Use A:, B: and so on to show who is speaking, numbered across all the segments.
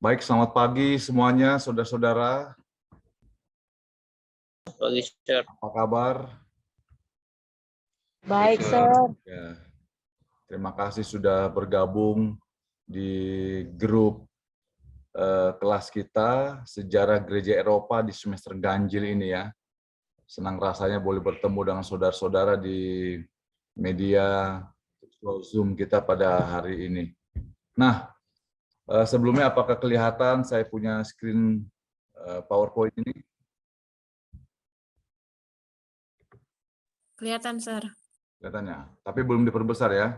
A: Baik, selamat pagi semuanya, saudara-saudara.
B: Pagi, Sir.
A: Apa kabar?
C: Baik, Sir.
A: Ya, terima kasih sudah bergabung di grup kelas kita Sejarah Gereja Eropa di semester ganjil ini ya. Senang rasanya boleh bertemu dengan saudara-saudara di media Zoom kita pada hari ini. Nah, sebelumnya apakah kelihatan saya punya screen PowerPoint ini?
D: Kelihatan, Sir.
A: Kelihatannya, tapi belum diperbesar ya?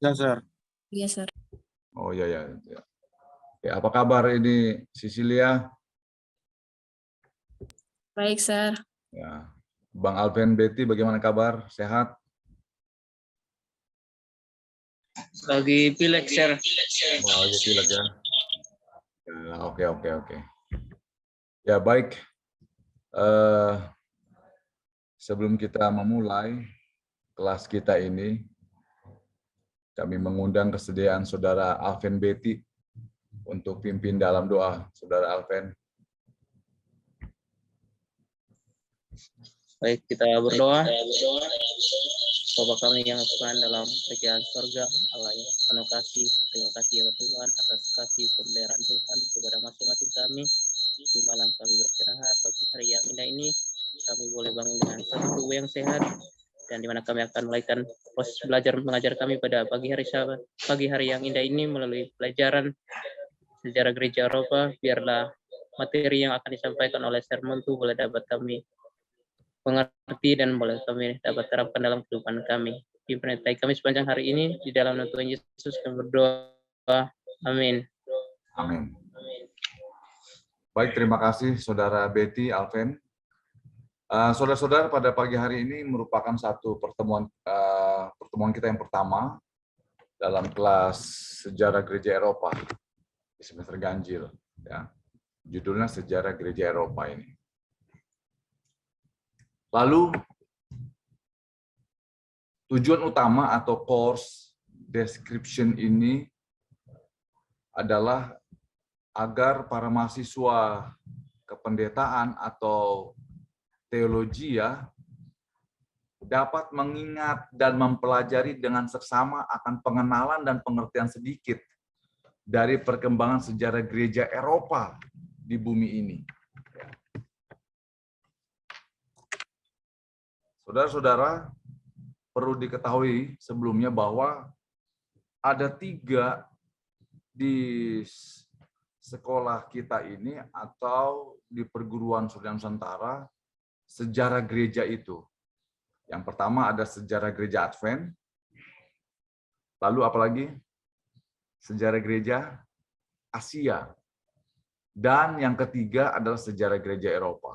B: Ya, Sir.
D: Iya, Sir.
A: Oh iya ya. Ya, apa kabar ini Cecilia?
D: Baik, Sir.
A: Ya. Bang Alven Betty bagaimana kabar? Sehat?
B: Lagi pilek, Sir.
A: Oh, lagi pilek ya. Ya, oke. Ya baik. Sebelum kita memulai kelas kita ini, kami mengundang kesediaan Saudara Alven Betty untuk pimpin dalam doa. Saudara Alven.
B: Baik, kita berdoa. Bapa kami yang Tuhan dalam kerajaan surga, Allah yang penuh kasih, terima kasih ya Tuhan atas kasih pemeliharaan Tuhan kepada masing-masing kami. Di malam kami beristirahat, pagi hari yang indah ini, kami boleh bangun dengan satu tubuh yang sehat, dan di mana kami akan melakukan proses belajar mengajar kami pada pagi hari yang indah ini melalui pelajaran sejarah gereja Eropa. Biarlah materi yang akan disampaikan oleh sermon itu boleh dapat kami mengerti dan boleh kami dapat terapkan dalam kehidupan kami. Diberkahi kami sepanjang hari ini, di dalam nama Tuhan Yesus kami berdoa. Amin.
A: Amin. Baik, terima kasih Saudara Betty, Alven. Saudara-saudara, pada pagi hari ini merupakan satu pertemuan kita yang pertama dalam kelas Sejarah Gereja Eropa di semester ganjil. Ya. Judulnya Sejarah Gereja Eropa ini. Lalu, tujuan utama atau course description ini adalah agar para mahasiswa kependetaan atau teologi ya dapat mengingat dan mempelajari dengan seksama akan pengenalan dan pengertian sedikit dari perkembangan sejarah gereja Eropa di bumi ini. Saudara-saudara, perlu diketahui sebelumnya bahwa ada 3 di sekolah kita ini atau di perguruan Surya Nusantara sejarah gereja itu. Yang pertama ada sejarah gereja Advent. Lalu apalagi? Sejarah gereja Asia. Dan yang ketiga adalah sejarah gereja Eropa.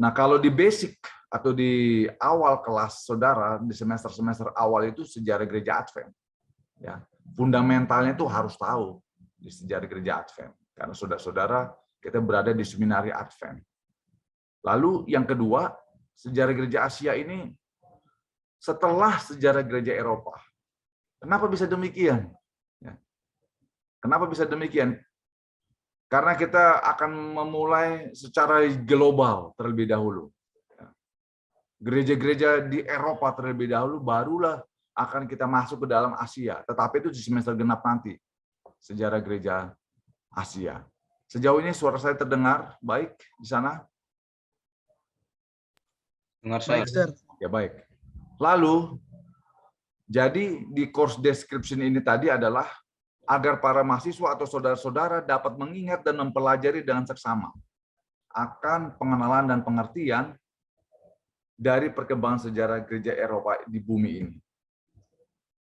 A: Nah, kalau di basic atau di awal kelas saudara, di semester-semester awal itu sejarah gereja Advent. Ya, fundamentalnya itu harus tahu di sejarah gereja Advent. Karena saudara-saudara kita berada di seminari Advent. Lalu yang kedua, sejarah gereja Asia ini setelah sejarah gereja Eropa. Kenapa bisa demikian? Ya. Kenapa bisa demikian? Karena kita akan memulai secara global terlebih dahulu. Gereja-gereja di Eropa terlebih dahulu, barulah akan kita masuk ke dalam Asia. Tetapi itu di semester genap nanti, sejarah gereja Asia. Sejauh ini suara saya terdengar baik di sana?
B: Dengar,
C: Baik, Sir.
A: Ya baik. Lalu, jadi di course description ini tadi adalah agar para mahasiswa atau saudara-saudara dapat mengingat dan mempelajari dengan seksama akan pengenalan dan pengertian dari perkembangan sejarah gereja Eropa di bumi ini.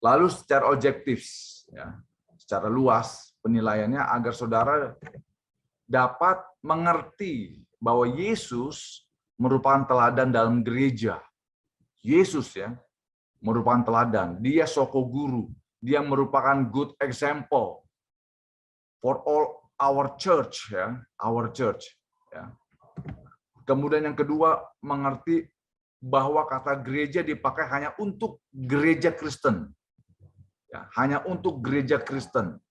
A: Lalu secara objektif, ya, secara luas penilaiannya agar saudara dapat mengerti bahwa Yesus merupakan teladan dalam gereja. Yesus ya merupakan teladan. Dia soko guru. Dia merupakan good example for all our church ya, our church ya. Kemudian yang kedua, mengerti bahwa kata gereja dipakai hanya untuk gereja Kristen. Ya, hanya untuk gereja Kristen.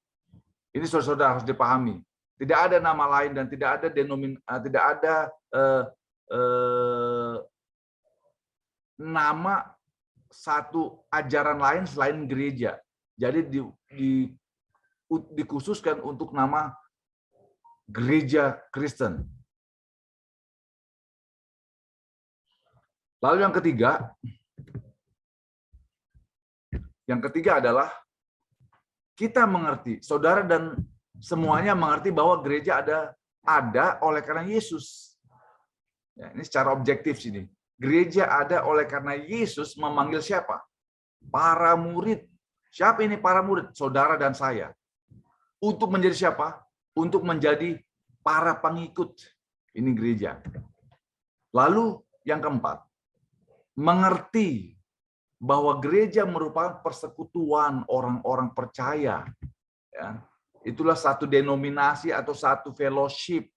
A: Ini saudara harus dipahami. Tidak ada nama lain dan tidak ada tidak ada nama satu ajaran lain selain gereja. Jadi dikhususkan untuk nama gereja Kristen. Lalu yang ketiga adalah kita mengerti, saudara dan semuanya mengerti bahwa gereja ada oleh karena Yesus. Ya, ini secara objektif sini. Gereja ada oleh karena Yesus memanggil siapa? Para murid. Siapa ini para murid? Saudara dan saya. Untuk menjadi siapa? Untuk menjadi para pengikut. Ini gereja. Lalu yang keempat, mengerti bahwa gereja merupakan persekutuan orang-orang percaya. Ya. Itulah satu denominasi atau satu fellowship.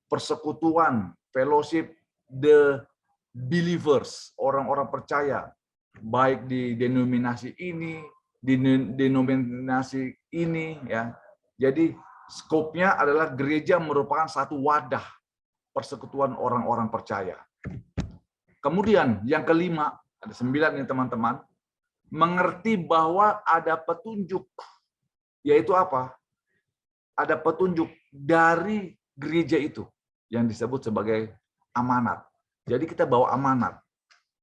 A: Persekutuan, fellowship the believers, orang-orang percaya. Baik di denominasi ini, di denominasi ini. Ya. Jadi skopnya adalah gereja merupakan satu wadah persekutuan orang-orang percaya. Kemudian yang kelima, ada 9 nih teman-teman, mengerti bahwa ada petunjuk, yaitu apa? Ada petunjuk dari gereja itu yang disebut sebagai amanat. Jadi kita bawa amanat.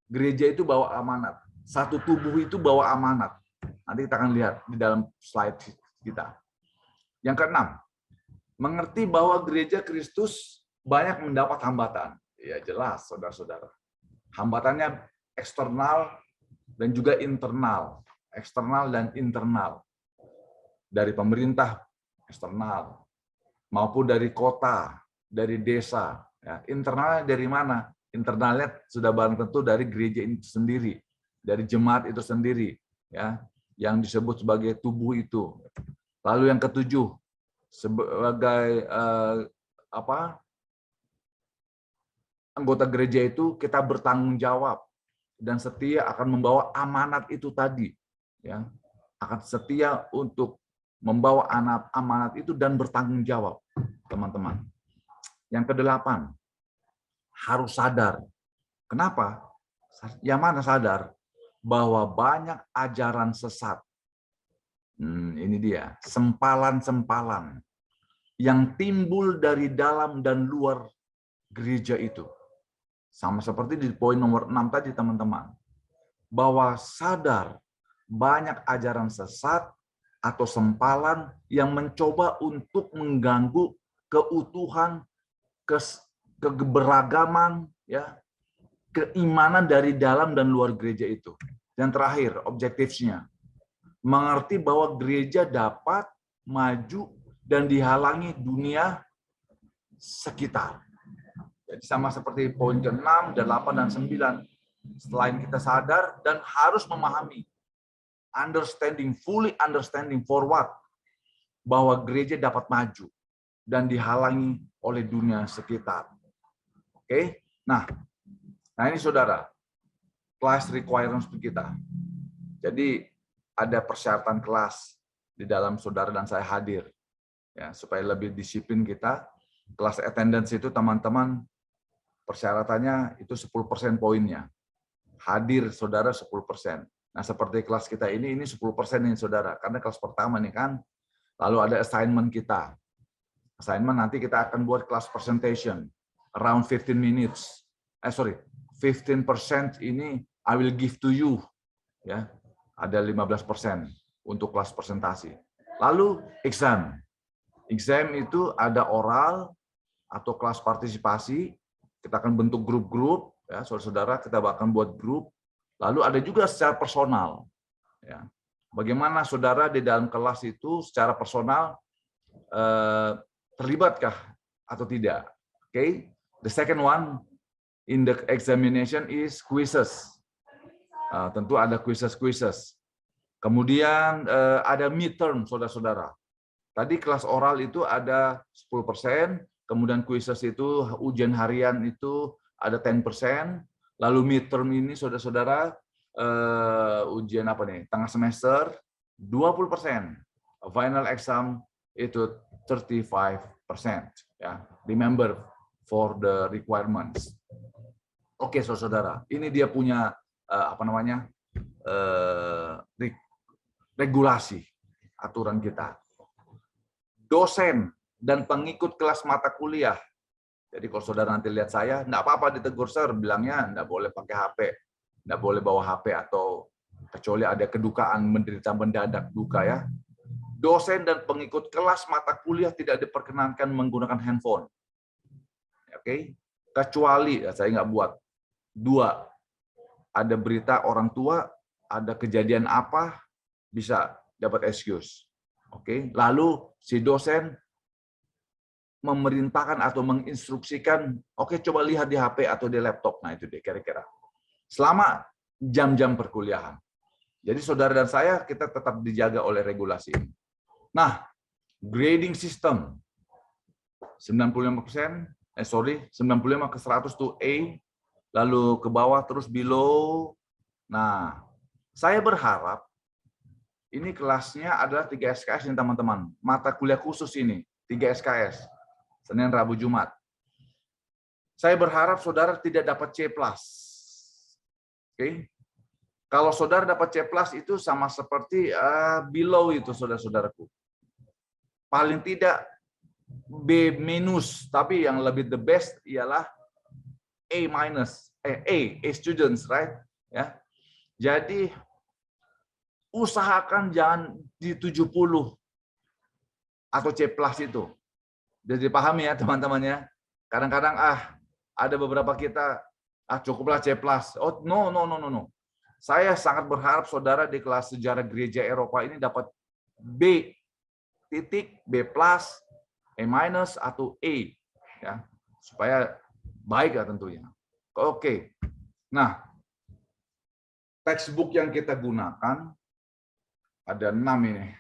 A: Gereja itu bawa amanat. Satu tubuh itu bawa amanat. Nanti kita akan lihat di dalam slide kita. Yang keenam, mengerti bahwa gereja Kristus banyak mendapat hambatan. Ya jelas, saudara-saudara. Hambatannya eksternal dan juga internal. Eksternal dan internal. Dari pemerintah eksternal, maupun dari kota, dari desa. Ya, internalnya dari mana? Internalnya sudah barang tentu dari gereja itu sendiri, dari jemaat itu sendiri, ya, yang disebut sebagai tubuh itu. Lalu yang ketujuh, sebagai anggota gereja itu kita bertanggung jawab dan setia akan membawa amanat itu tadi, ya, akan setia untuk membawa amanat itu dan bertanggung jawab, teman-teman. Yang kedelapan, harus sadar. Kenapa? Yang mana sadar? Bahwa banyak ajaran sesat. Ini dia, sempalan-sempalan yang timbul dari dalam dan luar gereja itu. Sama seperti di poin nomor 6 tadi, teman-teman. Bahwa sadar banyak ajaran sesat atau sempalan yang mencoba untuk mengganggu keutuhan, keberagaman, ya, keimanan dari dalam dan luar gereja itu. Yang terakhir, objektifnya, mengerti bahwa gereja dapat maju dan dihalangi dunia sekitar. Jadi sama seperti poin ke-6, 8, dan 9. Selain kita sadar dan harus memahami, fully understanding for what? Bahwa gereja dapat maju dan dihalangi oleh dunia sekitar. Oke? Nah ini saudara, class requirements kita. Jadi ada persyaratan kelas di dalam saudara dan saya hadir. Ya, supaya lebih disiplin kita. Kelas attendance itu teman-teman, persyaratannya itu 10% poinnya. Hadir saudara 10%. Nah, seperti kelas kita ini 10% nih saudara. Karena kelas pertama nih kan. Lalu ada assignment kita. Assignment nanti kita akan buat kelas presentation. Around 15 minutes. 15% ini I will give to you. Ya, ada 15% untuk kelas presentasi. Lalu exam. Exam itu ada oral atau kelas partisipasi. Kita akan bentuk grup-grup, ya, saudara-saudara, kita akan buat grup. Lalu ada juga secara personal. Ya. Bagaimana saudara di dalam kelas itu secara personal terlibatkah atau tidak? Okay. The second one in the examination is quizzes. Tentu ada quizzes. Kemudian ada midterm, saudara-saudara. Tadi kelas oral itu ada 10%, kemudian quizzes itu ujian harian itu ada 10%, lalu midterm ini saudara-saudara ujian apa nih? Tengah semester 20%. final exam itu 35%. Ya, remember for the requirements. Oke, saudara, ini dia punya regulasi aturan kita. Dosen dan pengikut kelas mata kuliah. Jadi kalau saudara nanti lihat saya, enggak apa-apa ditegur, sir, bilangnya enggak boleh pakai HP, enggak boleh bawa HP, atau kecuali ada kedukaan menderita mendadak duka ya. Dosen dan pengikut kelas mata kuliah tidak diperkenankan menggunakan handphone. Oke, kecuali ya, saya nggak buat. 2, ada berita orang tua, ada kejadian apa, bisa dapat excuse. Oke, lalu si dosen memerintahkan atau menginstruksikan, oke, coba lihat di HP atau di laptop. Nah, itu deh kira-kira. Selama jam-jam perkuliahan. Jadi saudara dan saya, kita tetap dijaga oleh regulasi ini. Nah, grading system 95%, 95 ke 100 tuh A, lalu ke bawah terus below. Nah, saya berharap ini kelasnya adalah 3 SKS nih teman-teman. Mata kuliah khusus ini 3 SKS. Senin, Rabu, Jumat. Saya berharap saudara tidak dapat C+. Oke. Kalau saudara dapat C+ itu sama seperti below itu saudara-saudaraku. Paling tidak B-, tapi yang lebih the best ialah A students, right? Ya. Jadi usahakan jangan di 70 atau C+ itu. Jadi dipahami ya teman-teman ya. Kadang-kadang ada beberapa kita cukuplah C+. Oh, no. Saya sangat berharap saudara di kelas sejarah gereja Eropa ini dapat B titik, B+, A- atau A ya. Supaya baik ya tentunya. Oke. Nah, textbook yang kita gunakan ada 6 ini.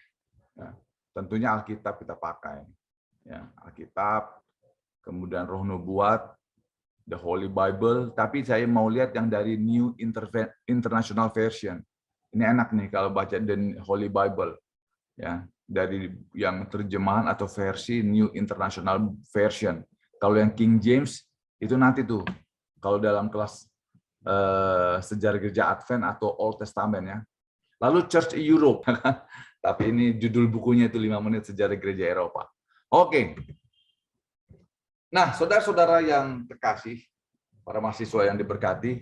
A: Ya, tentunya Alkitab kita pakai. Ya, Alkitab, kemudian Roh Nubuat, The Holy Bible, tapi saya mau lihat yang dari New International Version. Ini enak nih kalau baca The Holy Bible. Ya, dari yang terjemahan atau versi New International Version. Kalau yang King James itu nanti tuh kalau dalam kelas sejarah gereja Advent atau Old Testament ya. Lalu Church Europe. Tapi ini judul bukunya itu 5 menit sejarah gereja Eropa. Oke. Nah, saudara-saudara yang terkasih, para mahasiswa yang diberkati,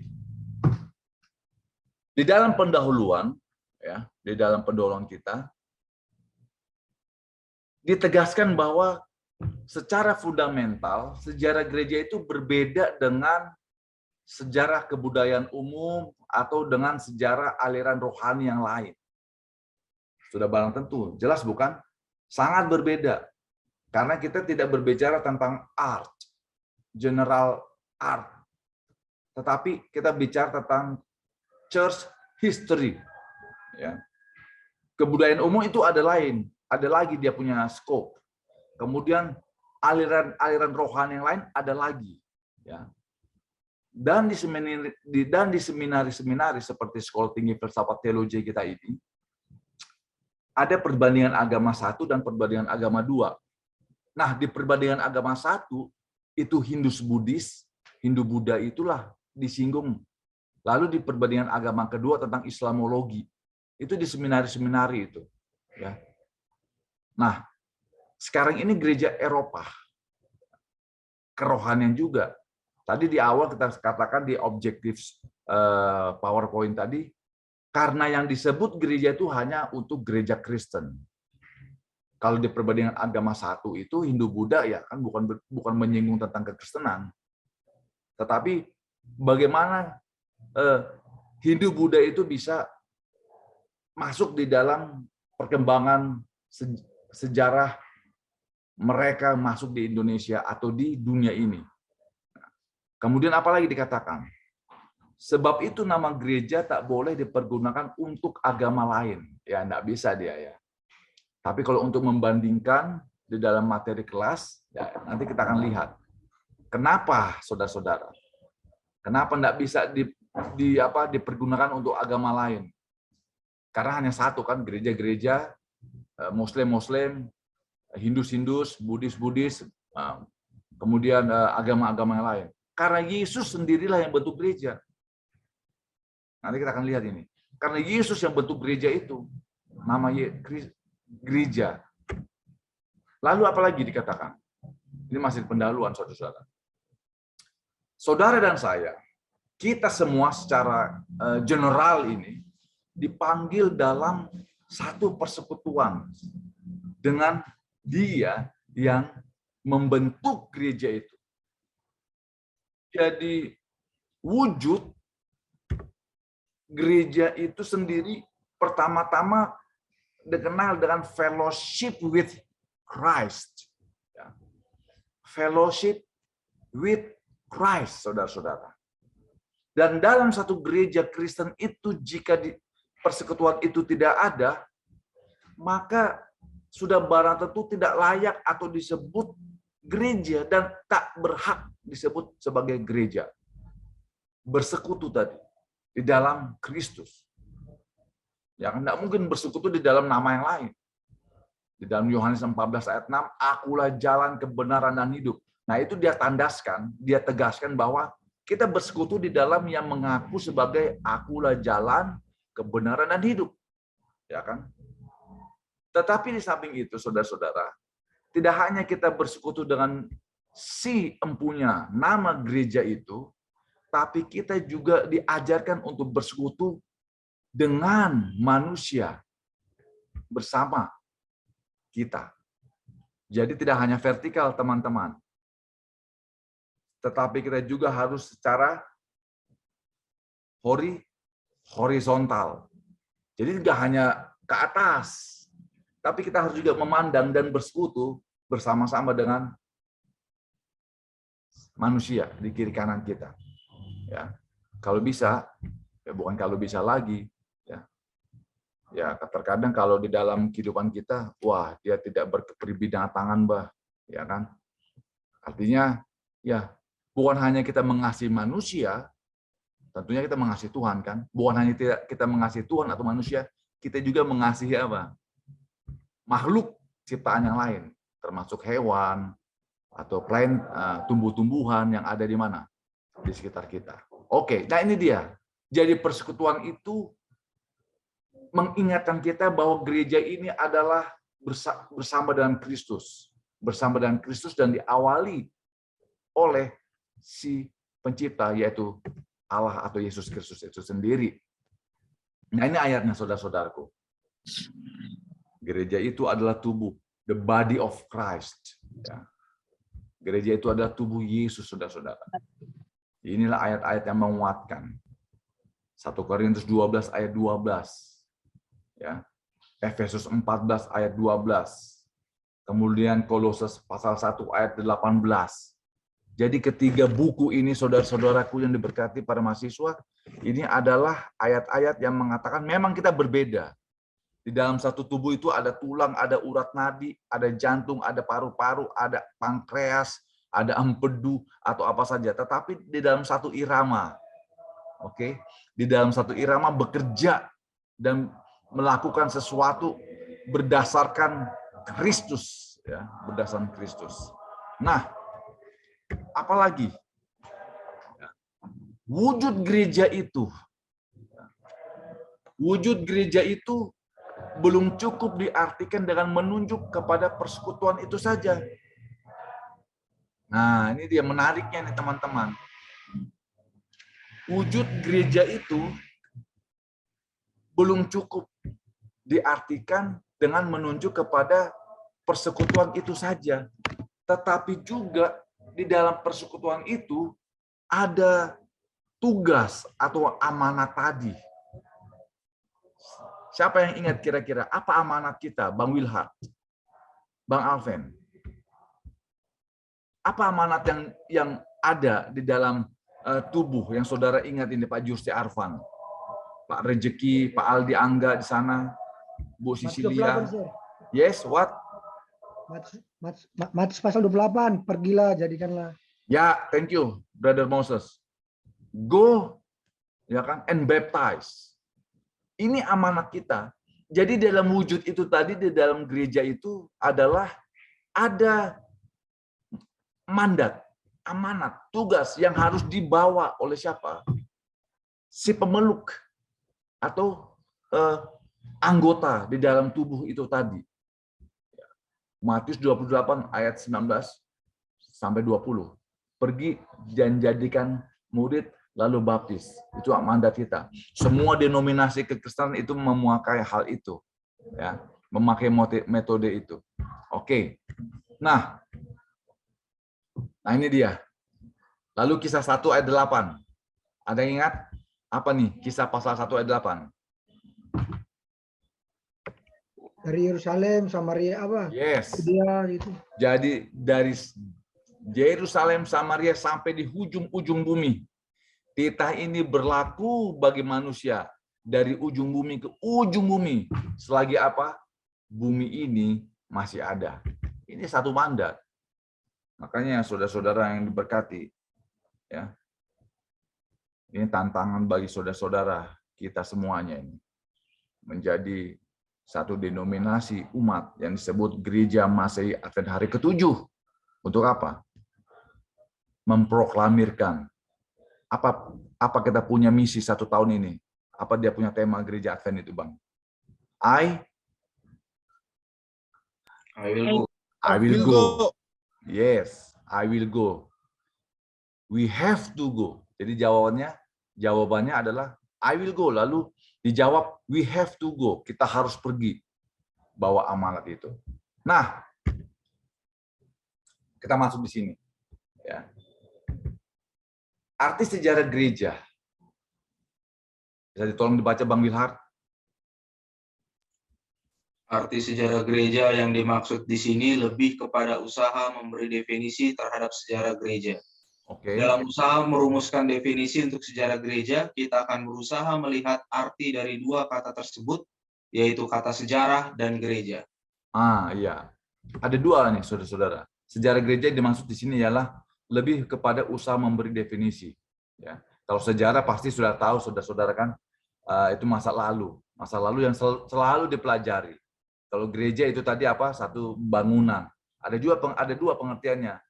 A: di dalam pendahuluan ya, di dalam pendahuluan kita ditegaskan bahwa secara fundamental sejarah gereja itu berbeda dengan sejarah kebudayaan umum atau dengan sejarah aliran rohani yang lain. Sudah barang tentu, jelas bukan? Sangat berbeda. Karena kita tidak berbicara tentang art, general art. Tetapi kita bicara tentang church history. Ya. Kebudayaan umum itu ada lain, ada lagi dia punya scope. Kemudian aliran rohani yang lain ada lagi. Ya. Dan di seminari-seminari seperti Sekolah Tinggi Filsafat Teologi kita ini, ada perbandingan agama 1 dan perbandingan agama 2. Nah, di perbandingan agama 1, itu Hindus-Buddhis, Hindu-Buddha itulah disinggung. Lalu di perbandingan agama kedua tentang Islamologi, itu di seminari-seminari itu. Ya. Nah, sekarang ini gereja Eropa, kerohanian juga. Tadi di awal kita katakan di objektif PowerPoint tadi, karena yang disebut gereja itu hanya untuk gereja Kristen. Kalau di perbandingan agama 1 itu Hindu-Buddha ya kan bukan menyinggung tentang kekristenan. Tetapi bagaimana Hindu-Buddha itu bisa masuk di dalam perkembangan sejarah mereka masuk di Indonesia atau di dunia ini. Kemudian apalagi dikatakan? Sebab itu nama gereja tak boleh dipergunakan untuk agama lain. Ya, enggak bisa dia ya. Tapi kalau untuk membandingkan di dalam materi kelas, ya nanti kita akan lihat. Kenapa, saudara-saudara? Kenapa enggak bisa dipergunakan untuk agama lain? Karena hanya satu kan gereja-gereja Muslim, Hindus, Buddhis, kemudian agama-agama yang lain. Karena Yesus sendirilah yang bentuk gereja. Nanti kita akan lihat ini. Karena Yesus yang bentuk gereja itu, namanya gereja. Lalu apalagi dikatakan? Ini masih pendahuluan, saudara-saudara. Saudara dan saya, kita semua secara general ini dipanggil dalam satu persekutuan dengan Dia yang membentuk gereja itu. Jadi wujud gereja itu sendiri pertama-tama dikenal dengan fellowship with Christ. Fellowship with Christ, saudara-saudara. Dan dalam satu gereja Kristen itu, jika persekutuan itu tidak ada, maka sudah barang tentu tidak layak atau disebut gereja dan tak berhak disebut sebagai gereja. Bersekutu tadi di dalam Kristus. Ya, tidak mungkin bersekutu di dalam nama yang lain. Di dalam Yohanes 14 ayat 6, akulah jalan, kebenaran, dan hidup. Nah, itu dia tandaskan, dia tegaskan bahwa kita bersekutu di dalam yang mengaku sebagai akulah jalan, kebenaran, dan hidup. Ya kan? Tetapi di samping itu, saudara-saudara, tidak hanya kita bersekutu dengan si empunya nama gereja itu, tapi kita juga diajarkan untuk bersekutu dengan manusia bersama kita. Jadi tidak hanya vertikal, teman-teman. Tetapi kita juga harus secara horizontal. Jadi tidak hanya ke atas, tapi kita harus juga memandang dan bersekutu bersama-sama dengan manusia di kiri kanan kita. Ya, kalau bisa, ya bukan kalau bisa lagi, ya terkadang kalau di dalam kehidupan kita, wah dia tidak berkepribinatangan, ya kan? Artinya, ya bukan hanya kita mengasihi manusia, tentunya kita mengasihi Tuhan kan? Bukan hanya kita mengasihi Tuhan atau manusia, kita juga mengasihi apa? Makhluk ciptaan yang lain, termasuk hewan atau tumbuh-tumbuhan yang ada di mana? Di sekitar kita. Oke, nah ini dia. Jadi persekutuan itu mengingatkan kita bahwa gereja ini adalah bersama dengan Kristus. Bersama dengan Kristus dan diawali oleh si pencipta, yaitu Allah atau Yesus Kristus itu sendiri. Nah ini ayatnya, saudara-saudaraku. Gereja itu adalah tubuh, the body of Christ. Ya. Gereja itu adalah tubuh Yesus, saudara-saudara. Inilah ayat-ayat yang menguatkan. 1 Korintus 12 ayat 12. Ya. Efesus 14 ayat 12. Kemudian Kolose pasal 1 ayat 18. Jadi ketiga buku ini, saudara-saudaraku yang diberkati para mahasiswa, ini adalah ayat-ayat yang mengatakan memang kita berbeda. Di dalam satu tubuh itu ada tulang, ada urat nadi, ada jantung, ada paru-paru, ada pankreas, ada empedu, atau apa saja. Tetapi di dalam satu irama. Oke, di dalam satu irama bekerja dan melakukan sesuatu berdasarkan Kristus. Ya, berdasarkan Kristus. Nah, apalagi? Wujud gereja itu belum cukup diartikan dengan menunjuk kepada persekutuan itu saja. Nah, ini dia menariknya nih teman-teman. Wujud gereja itu belum cukup diartikan dengan menunjuk kepada persekutuan itu saja. Tetapi juga di dalam persekutuan itu ada tugas atau amanat tadi. Siapa yang ingat kira-kira apa amanat kita, Bang Wilhard, Bang Alven? Apa amanat yang ada di dalam tubuh yang saudara ingat ini, Pak Justi Arfan, Pak Rejeki, Pak Aldi Angga di sana, Bu Sisilia. Yes, what?
C: Matius pasal 28, pergilah jadikanlah.
A: Ya, thank you, Brother Moses. Go, ya kan, and baptize. Ini amanat kita. Jadi dalam wujud itu tadi, di dalam gereja itu adalah ada mandat, amanat, tugas yang harus dibawa oleh siapa? Si pemeluk atau anggota di dalam tubuh itu tadi. Matius 28 ayat 19 sampai 20. Pergi dan jadikan murid lalu baptis. Itu mandat kita. Semua denominasi kekristenan itu memakai hal itu. Ya, memakai metode itu. Oke. Nah ini dia. Lalu kisah 1 ayat 8. Ada yang ingat? Apa nih kisah pasal 1 ayat 8?
C: Dari Yerusalem, Samaria apa?
A: Yes.
C: Dia gitu.
A: Jadi dari Yerusalem, Samaria sampai di ujung bumi. Titah ini berlaku bagi manusia dari ujung bumi ke ujung bumi. Selagi apa? Bumi ini masih ada. Ini satu mandat. Makanya saudara-saudara yang diberkati, ya. Ini tantangan bagi saudara-saudara kita semuanya ini. Menjadi satu denominasi umat yang disebut Gereja Masehi Advent hari ke-7. Untuk apa? Memproklamirkan. Apa kita punya misi 1 tahun ini? Apa dia punya tema Gereja Advent itu, Bang? I will go. Yes, I will go. We have to go. Jadi jawabannya adalah I will go. Lalu dijawab we have to go. Kita harus pergi bawa amanat itu. Nah, kita masuk di sini. Ya. Arti sejarah gereja. Bisa ditolong dibaca Bang Wilhard?
D: Arti sejarah gereja yang dimaksud di sini lebih kepada usaha memberi definisi terhadap sejarah gereja.
A: Oke.
D: Dalam usaha merumuskan definisi untuk sejarah gereja, kita akan berusaha melihat arti dari dua kata tersebut, yaitu kata sejarah dan gereja.
A: Iya. Ada dua nih, saudara-saudara. Sejarah gereja yang dimaksud di sini ialah lebih kepada usaha memberi definisi. Ya. Kalau sejarah pasti sudah tahu, saudara-saudara kan, itu masa lalu yang selalu dipelajari. Kalau gereja itu tadi apa? Satu bangunan. Ada dua pengertiannya.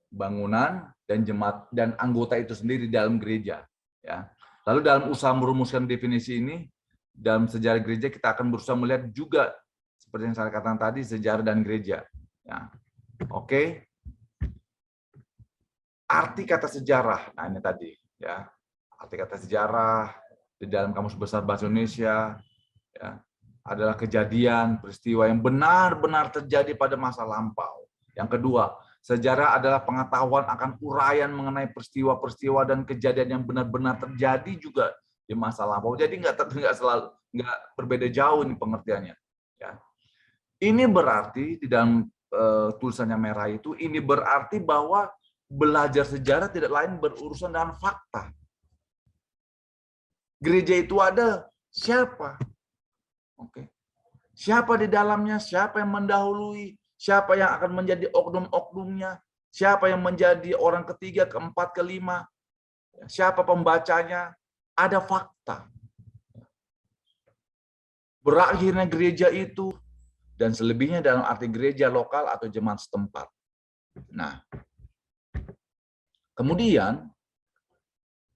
A: Bangunan dan jemaat dan anggota itu sendiri dalam gereja. Ya. Lalu dalam usaha merumuskan definisi ini, dalam sejarah gereja kita akan berusaha melihat juga seperti yang saya katakan tadi, sejarah dan gereja. Ya. Oke. Arti kata sejarah. Nah ini tadi. Ya. Arti kata sejarah di dalam Kamus Besar Bahasa Indonesia. Ya, adalah kejadian, peristiwa yang benar-benar terjadi pada masa lampau. Yang kedua, sejarah adalah pengetahuan akan uraian mengenai peristiwa-peristiwa dan kejadian yang benar-benar terjadi juga di masa lampau. Jadi nggak berbeda jauh nih pengertiannya. Ya. Ini berarti di dalam tulisannya merah itu, ini berarti bahwa belajar sejarah tidak lain berurusan dengan fakta. Gereja itu ada siapa? Oke. Siapa di dalamnya, siapa yang mendahului, siapa yang akan menjadi oknum-oknumnya, siapa yang menjadi orang ketiga, keempat, kelima, siapa pembacanya, ada fakta. Berakhirnya gereja itu, dan selebihnya dalam arti gereja lokal atau jemaat setempat. Nah, kemudian,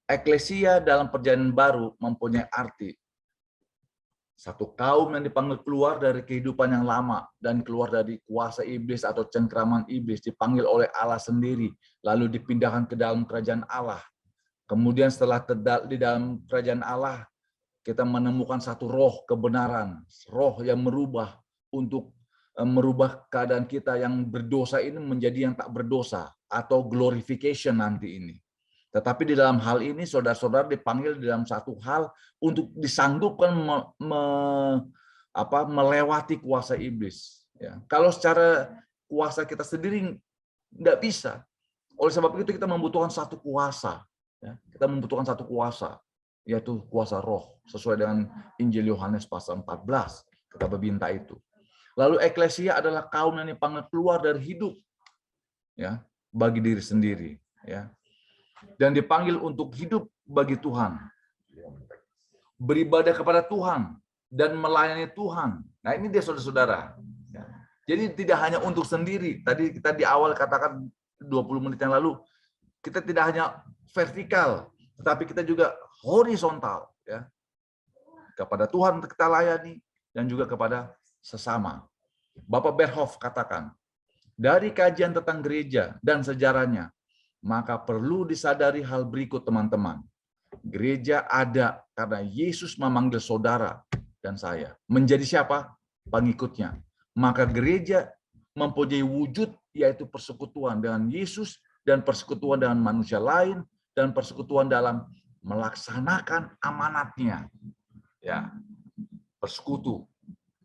A: eklesia dalam perjanjian baru mempunyai arti satu kaum yang dipanggil keluar dari kehidupan yang lama dan keluar dari kuasa iblis atau cengkraman iblis, dipanggil oleh Allah sendiri, lalu dipindahkan ke dalam kerajaan Allah. Kemudian setelah di dalam kerajaan Allah, kita menemukan satu roh kebenaran, roh yang merubah untuk merubah keadaan kita yang berdosa ini menjadi yang tak berdosa, atau glorification nanti ini. Tetapi di dalam hal ini, saudara-saudara dipanggil di dalam satu hal untuk disanggupkan melewati kuasa iblis. Ya. Kalau secara kuasa kita sendiri nggak bisa. Oleh sebab itu kita membutuhkan satu kuasa. Ya. Kita membutuhkan satu kuasa, yaitu kuasa roh, sesuai dengan Injil Yohanes pasal 14. Kita meminta itu. Lalu eklesia adalah kaum yang dipanggil keluar dari hidup, ya, bagi diri sendiri. Ya. Dan dipanggil untuk hidup bagi Tuhan. Beribadah kepada Tuhan dan melayani Tuhan. Nah, ini dia saudara-saudara. Ya. Jadi tidak hanya untuk sendiri. Tadi kita di awal katakan 20 menit yang lalu, kita tidak hanya vertikal, tetapi kita juga horizontal, ya. Kepada Tuhan kita layani dan juga kepada sesama. Bapak Berhoff katakan, dari kajian tentang gereja dan sejarahnya, maka perlu disadari hal berikut, teman-teman. Gereja ada karena Yesus memanggil saudara dan saya. Menjadi siapa? Pengikutnya. Maka gereja mempunyai wujud, yaitu persekutuan dengan Yesus dan persekutuan dengan manusia lain dan persekutuan dalam melaksanakan amanatnya. Ya, bersekutu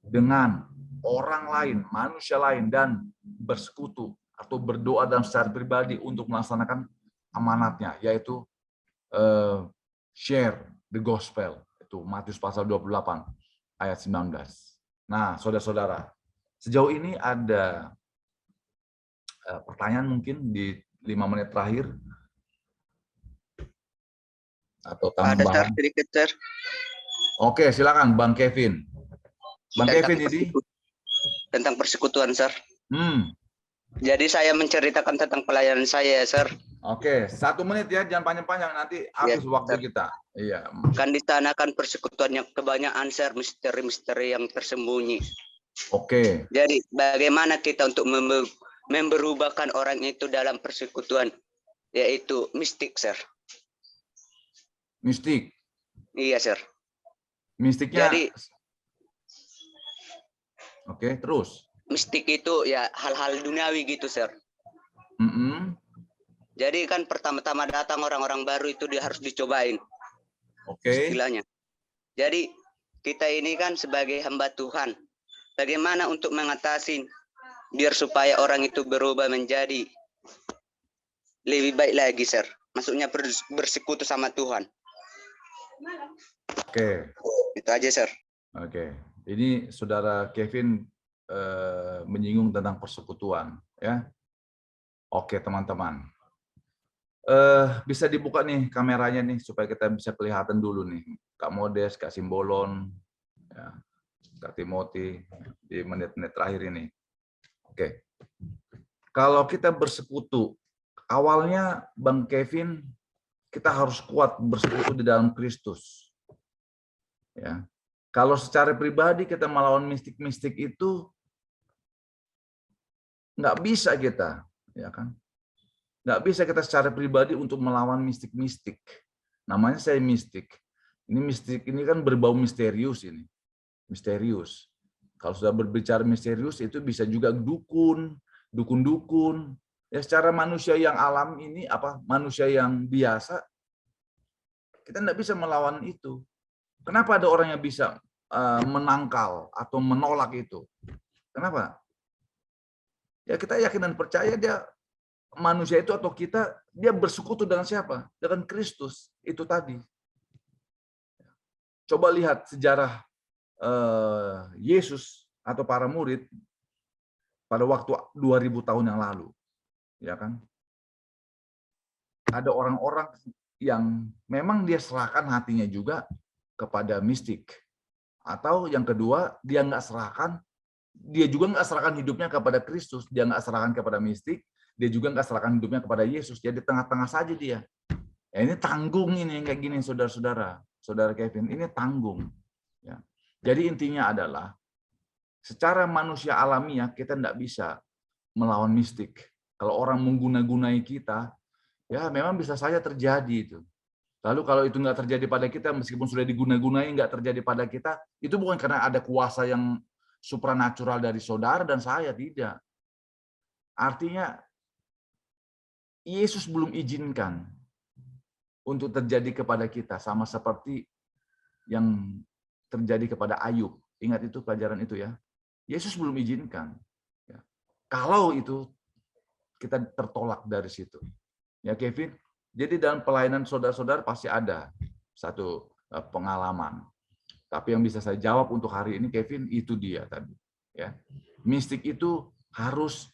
A: dengan orang lain, manusia lain, dan bersekutu atau berdoa dalam secara pribadi untuk melaksanakan amanatnya, yaitu share the gospel. Itu Matius pasal 28 ayat 19. Nah, saudara-saudara, sejauh ini ada pertanyaan mungkin di 5 menit terakhir atau
E: Ada, Sir,
A: tambahan?
E: sedikit, Sir.
A: Oke, silakan Bang Kevin. Bang Kevin ini
E: Tentang persekutuan, Sir. Jadi saya menceritakan tentang pelayanan saya, Sir.
A: Oke, 1 menit ya, jangan panjang-panjang, nanti habis waktu kita. Iya.
E: Kan di sana kan persekutuan yang kebanyakan, Sir, misteri-misteri yang tersembunyi.
A: Oke.
E: Jadi bagaimana kita untuk memberubahkan orang itu dalam persekutuan, yaitu mistik, Sir.
A: Mistik.
E: Iya, Sir.
A: Mistiknya.
E: Jadi
A: Oke, terus.
E: mistik itu ya hal-hal duniawi gitu, Sir. Jadi kan pertama-tama datang orang-orang baru itu dia harus dicobain.
A: Oke.
E: Istilahnya. Jadi kita ini kan sebagai hamba Tuhan, bagaimana untuk mengatasi biar supaya orang itu berubah menjadi lebih baik lagi, Sir. Maksudnya bersekutu sama Tuhan.
A: Oke.
E: Itu aja, Sir.
A: Oke. Ini saudara Kevin menyinggung tentang persekutuan, ya. Oke, teman-teman. Bisa dibuka nih kameranya nih supaya kita bisa kelihatan dulu nih. Kak Modes, Kak Simbolon, ya, Kak Timothy di menit-menit terakhir ini. Oke. Kalau kita bersekutu, awalnya Bang Kevin, kita harus kuat bersekutu di dalam Kristus. Ya. Kalau secara pribadi kita melawan mistik-mistik itu nggak bisa kita, ya kan? Nggak bisa kita secara pribadi untuk melawan mistik-mistik. Namanya saya mistik. Ini mistik ini kan berbau misterius ini. Misterius. Kalau sudah berbicara misterius itu bisa juga dukun. Ya secara manusia yang alam ini manusia yang biasa kita nggak bisa melawan itu. Kenapa ada orang yang bisa menangkal atau menolak itu? Kenapa? Ya kita yakin dan percaya dia manusia itu atau dia bersekutu dengan siapa? Dengan Kristus itu tadi. Coba lihat sejarah Yesus atau para murid pada waktu 2000 tahun yang lalu. Ya kan? Ada orang-orang yang memang dia serahkan hatinya juga kepada mistik. Atau yang kedua, dia juga nggak serahkan hidupnya kepada Kristus, dia nggak serahkan kepada mistik, dia juga nggak serahkan hidupnya kepada Yesus, dia di tengah-tengah saja dia. Ya, ini tanggung ini kayak gini, saudara-saudara, saudara Kevin, ini tanggung. Ya. Jadi intinya adalah secara manusia alamiah kita nggak bisa melawan mistik. Kalau orang mengguna-gunai kita, ya memang bisa saja terjadi itu. Lalu kalau itu nggak terjadi pada kita, meskipun sudah diguna-gunai nggak terjadi pada kita, itu bukan karena ada kuasa yang supranatural dari saudara dan saya, tidak. Artinya Yesus belum izinkan untuk terjadi kepada kita, sama seperti yang terjadi kepada Ayub. Ingat itu pelajaran itu ya. Yesus belum izinkan. Kalau itu kita tertolak dari situ. Ya Kevin, jadi dalam pelayanan saudara-saudara pasti ada satu pengalaman. Tapi yang bisa saya jawab untuk hari ini, Kevin, itu dia tadi. Ya, mistik itu harus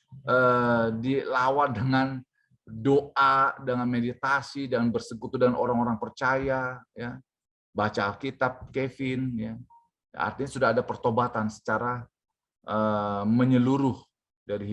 A: dilawan dengan doa, dengan meditasi, dengan bersekutu dengan orang-orang percaya. Ya, baca Alkitab, Kevin. Ya, Artinya sudah ada pertobatan secara menyeluruh dari